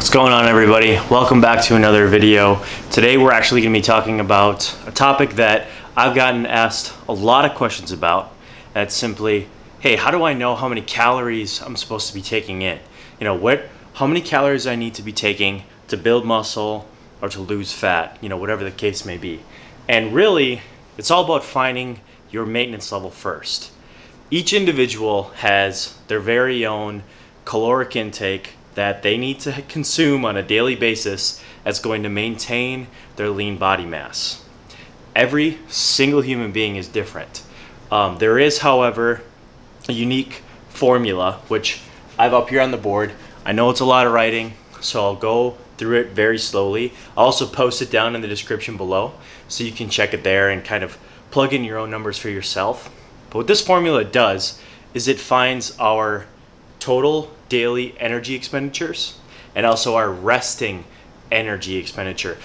What's going on, everybody? Welcome back to another video. Today we're actually going to be talking about a topic that I've gotten asked a lot of questions about. That's simply, hey, how do I know how many calories I'm supposed to be taking in? How many calories I need to be taking to build muscle or to lose fat, whatever the case may be. And really, it's all about finding your maintenance level first. Each individual has their very own caloric intake that they need to consume on a daily basis that's going to maintain their lean body mass. Every single human being is different. There is, however, a unique formula, which I've up here on the board. I know it's a lot of writing, so I'll go through it very slowly. I'll also post it down in the description below, so you can check it there and kind of plug in your own numbers for yourself. But what this formula does is it finds our total daily energy expenditures and also our resting energy expenditure.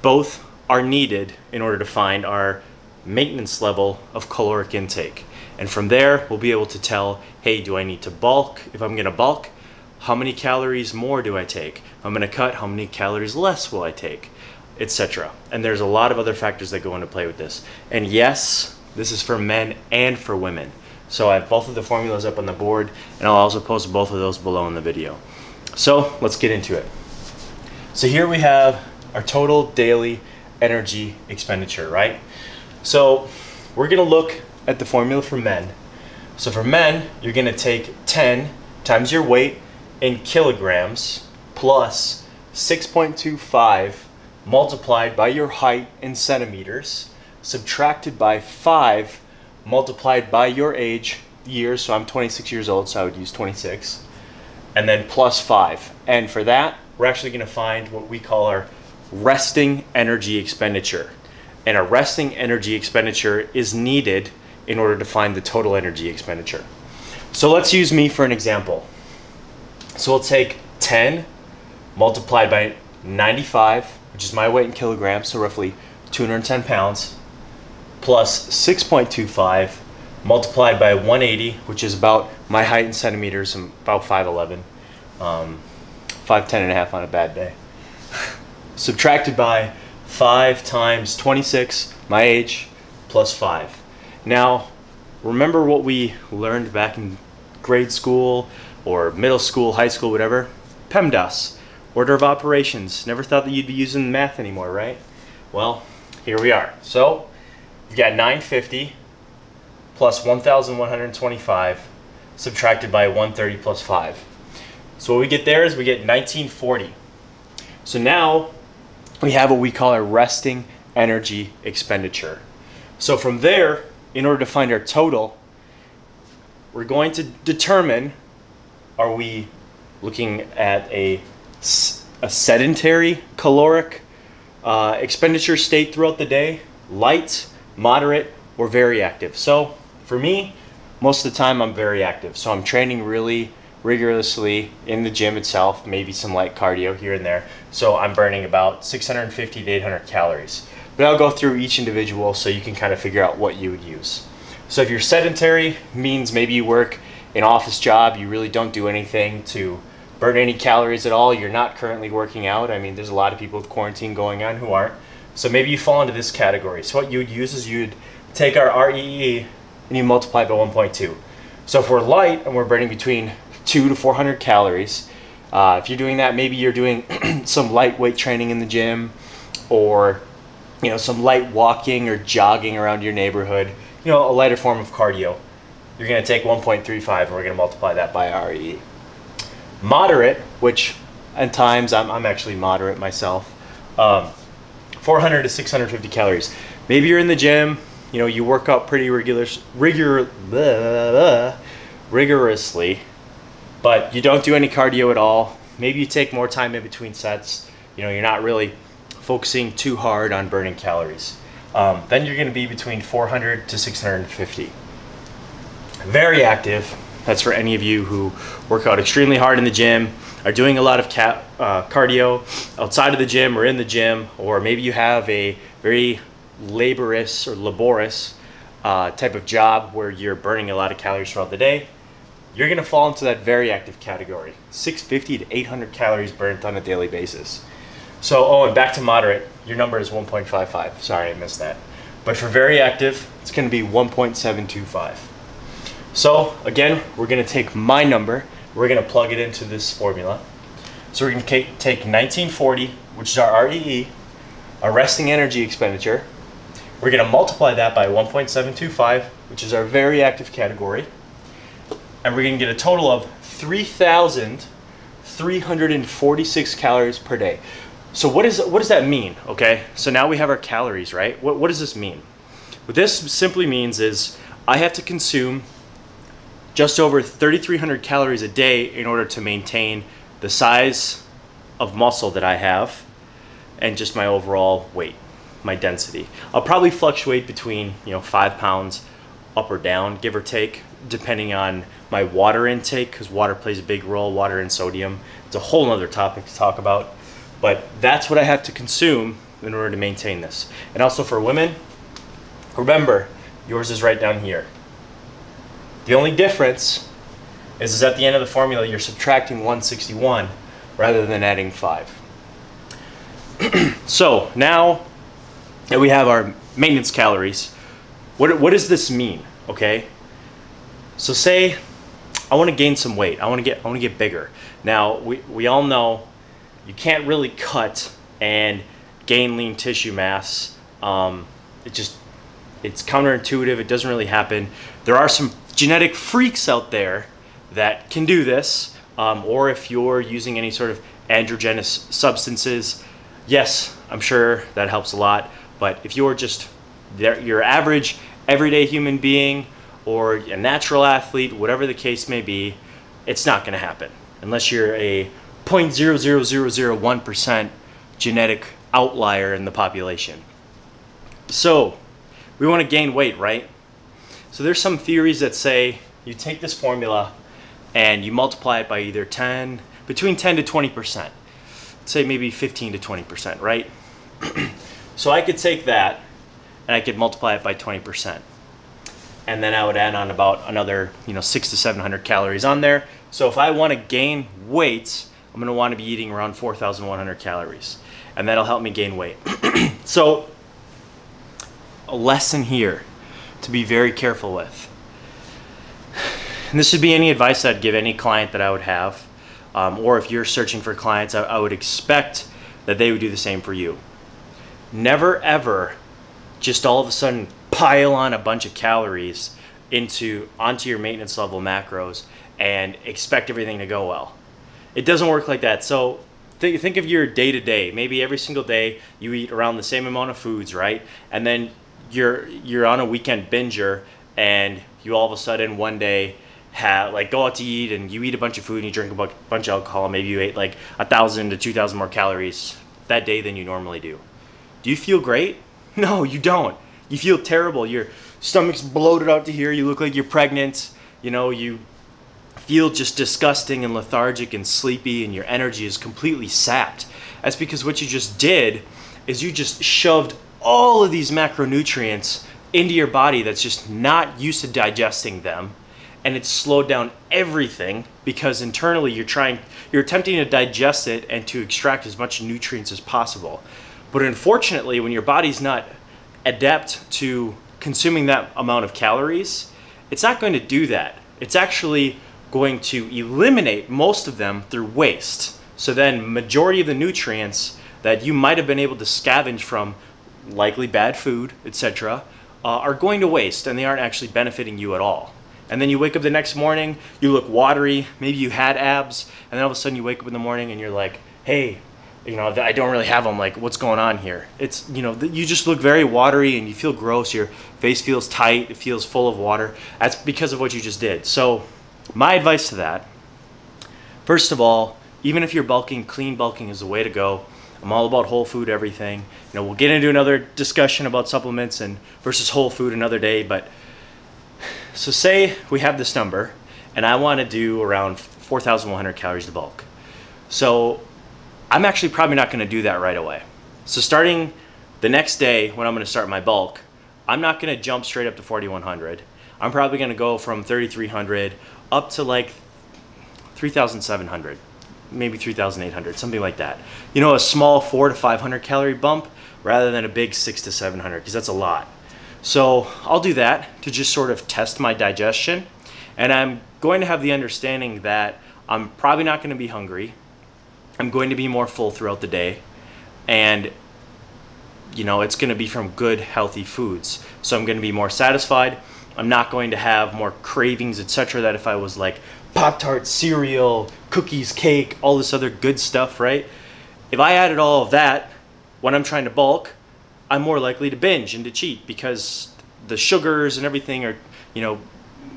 Both are needed in order to find our maintenance level of caloric intake. And from there, we'll be able to tell, hey, do I need to bulk? If I'm gonna bulk, how many calories more do I take? If I'm gonna cut, how many calories less will I take? Etc. And there's a lot of other factors that go into play with this. And yes, this is for men and for women. So I have both of the formulas up on the board, and I'll also post both of those below in the video. So let's get into it. So here we have our total daily energy expenditure, right? So we're gonna look at the formula for men. So for men, you're gonna take 10 times your weight in kilograms plus 6.25 multiplied by your height in centimeters, subtracted by 5 multiplied by your age, years, so I'm 26 years old, so I would use 26, and then plus 5. And for that, we're actually going to find what we call our resting energy expenditure. And a resting energy expenditure is needed in order to find the total energy expenditure. So let's use me for an example. So we'll take 10 multiplied by 95, which is my weight in kilograms, so roughly 210 pounds, plus 6.25 multiplied by 180, which is about my height in centimeters. I'm about 5'11", 5'10 and a half on a bad day. Subtracted by 5 times 26, my age, plus 5. Now, remember what we learned back in grade school or middle school, high school, whatever? PEMDAS, order of operations. Never thought that you'd be using math anymore, right? Well, here we are. So we've got 950 plus 1,125 subtracted by 130 plus 5. So what we get there is we get 1940. So now we have what we call our resting energy expenditure. So from there, in order to find our total, we're going to determine, are we looking at a sedentary caloric expenditure state throughout the day, light, moderate, or very active. So for me, most of the time I'm very active. So I'm training really rigorously in the gym itself, maybe some light cardio here and there. So I'm burning about 650 to 800 calories. But I'll go through each individual so you can kind of figure out what you would use. So if you're sedentary, means maybe you work an office job, you really don't do anything to burn any calories at all, you're not currently working out. I mean, there's a lot of people with quarantine going on who aren't. So maybe you fall into this category. So what you would use is you'd take our REE and you multiply by 1.2. So if we're light and we're burning between 200 to 400 calories, if you're doing that, maybe you're doing some lightweight training in the gym, or some light walking or jogging around your neighborhood, a lighter form of cardio. You're going to take 1.35 and we're going to multiply that by REE. Moderate, which at times I'm actually moderate myself, 400 to 650 calories. Maybe you're in the gym, you work out pretty rigorously, but you don't do any cardio at all. Maybe you take more time in between sets. You're not really focusing too hard on burning calories. Then you're going to be between 400 to 650. Very active. That's for any of you who work out extremely hard in the gym, are doing a lot of cardio outside of the gym or in the gym, or maybe you have a very laborious type of job where you're burning a lot of calories throughout the day. you're gonna fall into that very active category. 650 to 800 calories burnt on a daily basis. So, oh, and back to moderate, your number is 1.55. Sorry, I missed that. But for very active, it's gonna be 1.725. So again, we're gonna take my number, we're gonna plug it into this formula. So we're gonna take 1940, which is our REE, our resting energy expenditure. We're gonna multiply that by 1.725, which is our very active category. And we're gonna get a total of 3,346 calories per day. So what does that mean, okay? So now we have our calories, right? What does this mean? What this simply means is I have to consume just over 3,300 calories a day in order to maintain the size of muscle that I have and just my overall weight, my density. I'll probably fluctuate between 5 pounds up or down, give or take, depending on my water intake, because water plays a big role, water and sodium. It's a whole other topic to talk about, but that's what I have to consume in order to maintain this. And also for women, remember, yours is right down here. The only difference is at the end of the formula, you're subtracting 161 rather than adding 5. So now that we have our maintenance calories, what does this mean, okay? So say I want to gain some weight. I want to get bigger. Now, we all know you can't really cut and gain lean tissue mass. It's counterintuitive. It doesn't really happen. There are some genetic freaks out there that can do this, or if you're using any sort of androgynous substances, yes, I'm sure that helps a lot. But if you're just your average everyday human being or a natural athlete, whatever the case may be, it's not going to happen unless you're a 0.00001% genetic outlier in the population. So we want to gain weight, right? So there's some theories that say you take this formula and you multiply it by either between 10 to 20%. Say maybe 15 to 20%, right? So I could take that and I could multiply it by 20%. And then I would add on about another 600 to 700 calories on there. So if I want to gain weight, I'm going to want to be eating around 4,100 calories. And that'll help me gain weight. So a lesson here to be very careful with. And this would be any advice I'd give any client that I would have. Or if you're searching for clients, I would expect that they would do the same for you. Never ever just all of a sudden pile on a bunch of calories onto your maintenance level macros and expect everything to go well. It doesn't work like that. So think of your day-to-day. Maybe every single day you eat around the same amount of foods, right? And then you're on a weekend binger and you all of a sudden one day go out to eat and you eat a bunch of food and you drink a bunch of alcohol. Maybe you ate like 1,000 to 2,000 more calories that day than you normally do. Do you feel great? No, you don't. You feel terrible. Your stomach's bloated out to here. You look like you're pregnant. You feel just disgusting and lethargic and sleepy, and your energy is completely sapped. That's because what you just did is you just shoved all of these macronutrients into your body that's just not used to digesting them, and it's slowed down everything because internally you're attempting to digest it and to extract as much nutrients as possible. But unfortunately, when your body's not adept to consuming that amount of calories, it's not going to do that. It's actually going to eliminate most of them through waste. So then majority of the nutrients that you might have been able to scavenge from likely bad food, etc., are going to waste, and they aren't actually benefiting you at all. And then you wake up the next morning, you look watery, maybe you had abs, and then all of a sudden you wake up in the morning and you're like, hey, I don't really have them, like, what's going on here? It's, you just look very watery and you feel gross, your face feels tight, it feels full of water. That's because of what you just did. So my advice to that, first of all, even if you're bulking, clean bulking is the way to go. I'm all about whole food everything. We'll get into another discussion about supplements and versus whole food another day, but so say we have this number and I want to do around 4,100 calories to bulk. So I'm actually probably not going to do that right away. So starting the next day when I'm going to start my bulk, I'm not going to jump straight up to 4,100. I'm probably going to go from 3,300 up to like 3,700, maybe 3,800, something like that. You know, a small 400 to 500 calorie bump rather than a big 600 to 700, because that's a lot. So I'll do that to just sort of test my digestion. And I'm going to have the understanding that I'm probably not going to be hungry. I'm going to be more full throughout the day. And, you know, it's going to be from good, healthy foods. So I'm going to be more satisfied. I'm not going to have more cravings, etc. that if I was like Pop-Tart, cereal, cookies, cake, all this other good stuff, right? If I added all of that when I'm trying to bulk, I'm more likely to binge and to cheat, because the sugars and everything are, you know,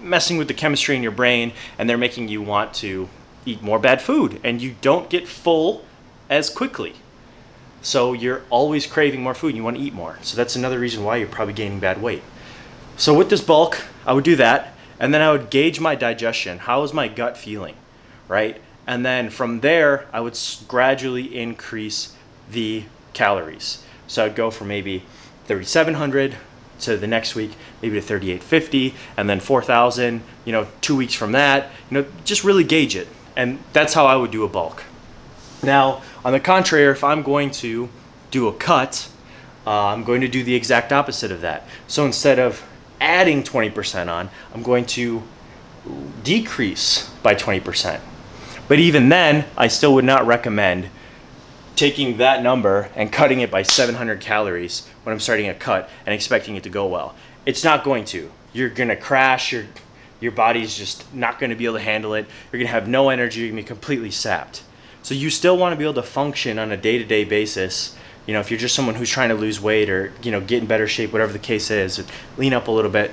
messing with the chemistry in your brain, and they're making you want to eat more bad food, and you don't get full as quickly. So you're always craving more food and you want to eat more. So that's another reason why you're probably gaining bad weight. So with this bulk, I would do that, and then I would gauge my digestion. How is my gut feeling, right? And then from there, I would gradually increase the calories. So I'd go from maybe 3,700 to the next week, maybe to 3,850, and then 4,000, you know, 2 weeks from that, you know, just really gauge it. And that's how I would do a bulk. Now, on the contrary, if I'm going to do a cut, I'm going to do the exact opposite of that. So instead of adding 20% on, I'm going to decrease by 20%. But even then, I still would not recommend taking that number and cutting it by 700 calories when I'm starting a cut and expecting it to go well. It's not going to. You're gonna crash, your body's just not gonna be able to handle it. You're gonna have no energy, you're gonna be completely sapped. So you still wanna be able to function on a day-to-day basis. You know, if you're just someone who's trying to lose weight or, you know, get in better shape, whatever the case is, or lean up a little bit,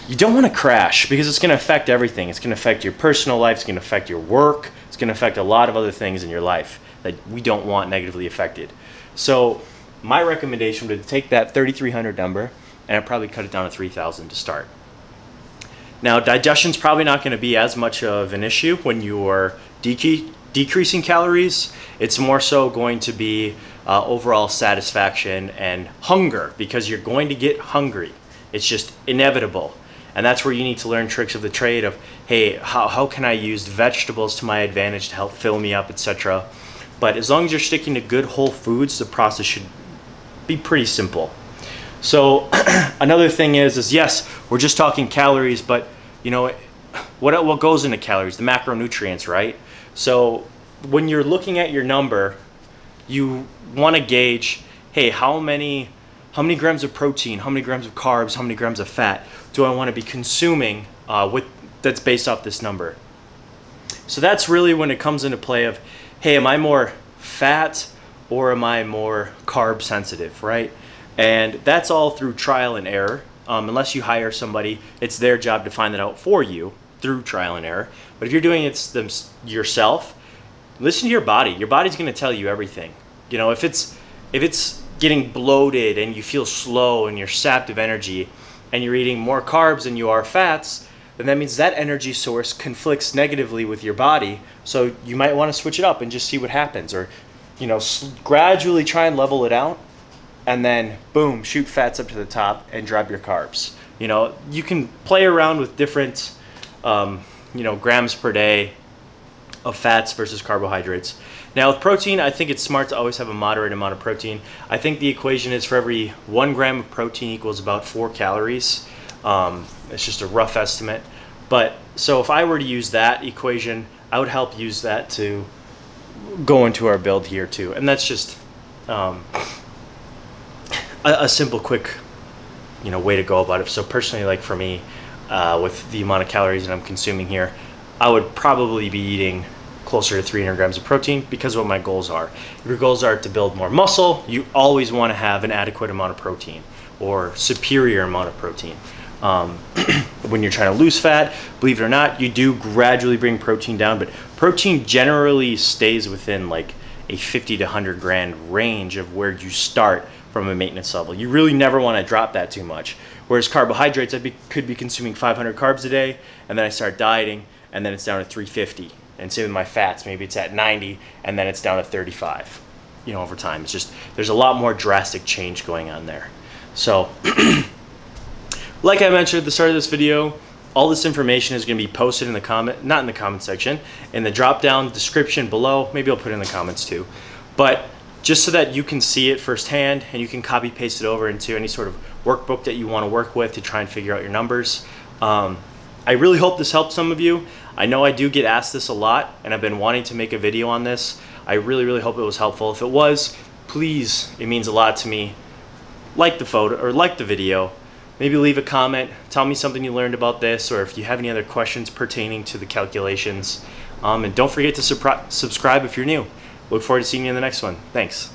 you don't wanna crash, because it's gonna affect everything. It's gonna affect your personal life, it's gonna affect your work, it's gonna affect a lot of other things in your life that we don't want negatively affected. So my recommendation would be to take that 3,300 number and I'd probably cut it down to 3,000 to start. Now, digestion's probably not going to be as much of an issue when you are decreasing calories. It's more so going to be overall satisfaction and hunger, because you're going to get hungry. It's just inevitable. And that's where you need to learn tricks of the trade of, hey, how can I use vegetables to my advantage to help fill me up, etc. But as long as you're sticking to good whole foods, the process should be pretty simple. So another thing is yes, we're just talking calories, but you know, what goes into calories? The macronutrients, right? So when you're looking at your number, you want to gauge, hey, how many grams of protein, how many grams of carbs, how many grams of fat do I want to be consuming that's based off this number? So that's really when it comes into play of, hey, am I more fat or am I more carb sensitive, right? And that's all through trial and error. Unless you hire somebody, it's their job to find that out for you through trial and error. But if you're doing it yourself, listen to your body. Your body's going to tell you everything. You know, if it's getting bloated and you feel slow and you're sapped of energy and you're eating more carbs than you are fats, then that means that energy source conflicts negatively with your body. So you might want to switch it up and just see what happens, or, you know, gradually try and level it out, and then boom, shoot fats up to the top and drop your carbs. You know, you can play around with different, you know, grams per day of fats versus carbohydrates. Now with protein, I think it's smart to always have a moderate amount of protein. I think the equation is for every 1 gram of protein equals about 4 calories. It's just a rough estimate. But so if I were to use that equation, I would help use that to go into our build here too. And that's just a simple, quick, you know, way to go about it. So personally, like for me, with the amount of calories that I'm consuming here, I would probably be eating closer to 300 grams of protein because of what my goals are. If your goals are to build more muscle, you always want to have an adequate amount of protein or superior amount of protein. When you're trying to lose fat, believe it or not, you do gradually bring protein down, but protein generally stays within like a 50 to 100 grand range of where you start from a maintenance level. You really never want to drop that too much. Whereas carbohydrates, I could be consuming 500 carbs a day, and then I start dieting, and then it's down to 350. And same with my fats, maybe it's at 90, and then it's down to 35. You know, over time, it's just, there's a lot more drastic change going on there. So, like I mentioned at the start of this video, All this information is going to be posted in the comment, not in the comment section, in the drop down description below. Maybe I'll put it in the comments too. But just so that you can see it firsthand and you can copy paste it over into any sort of workbook that you want to work with to try and figure out your numbers. I really hope this helped some of you. I know I do get asked this a lot, and I've been wanting to make a video on this. I really hope it was helpful. If it was, please, it means a lot to me. Like the photo or like the video. Maybe leave a comment, tell me something you learned about this, or if you have any other questions pertaining to the calculations. And don't forget to subscribe if you're new. Look forward to seeing you in the next one. Thanks.